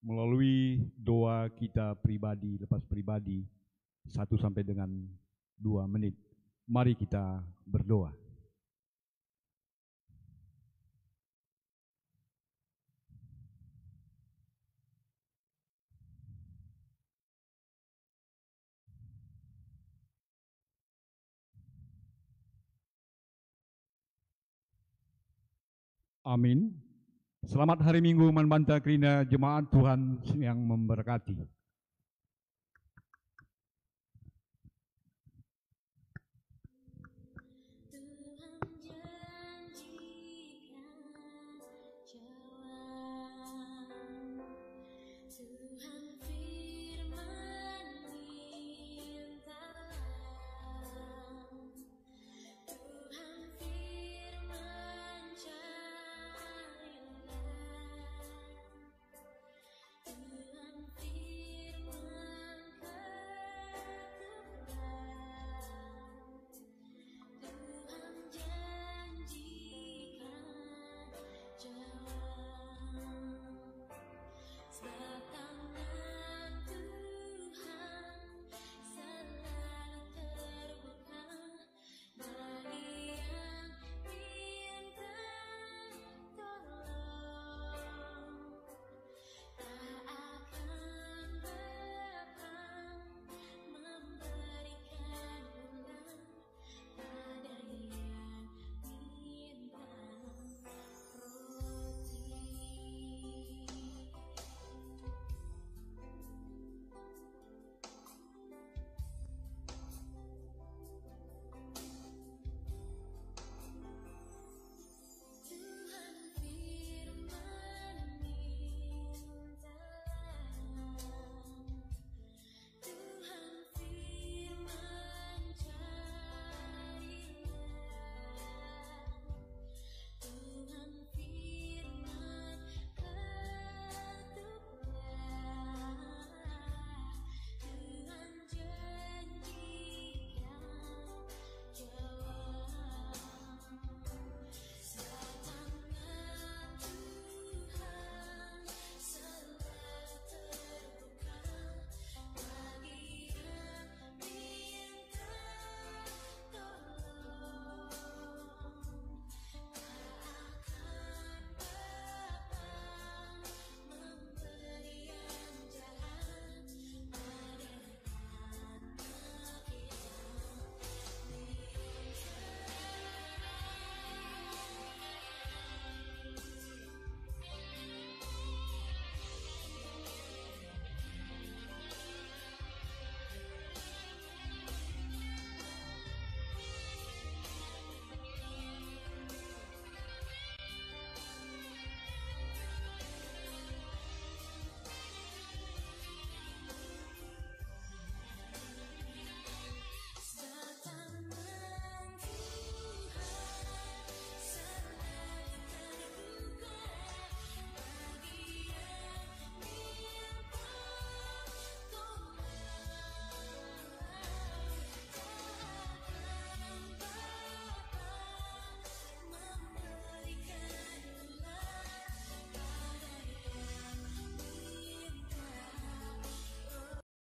melalui doa kita pribadi, lepas pribadi, 1 sampai dengan 2 menit. Mari kita berdoa. Amin. Selamat hari Minggu Manbanta Krina, jemaat Tuhan yang memberkati.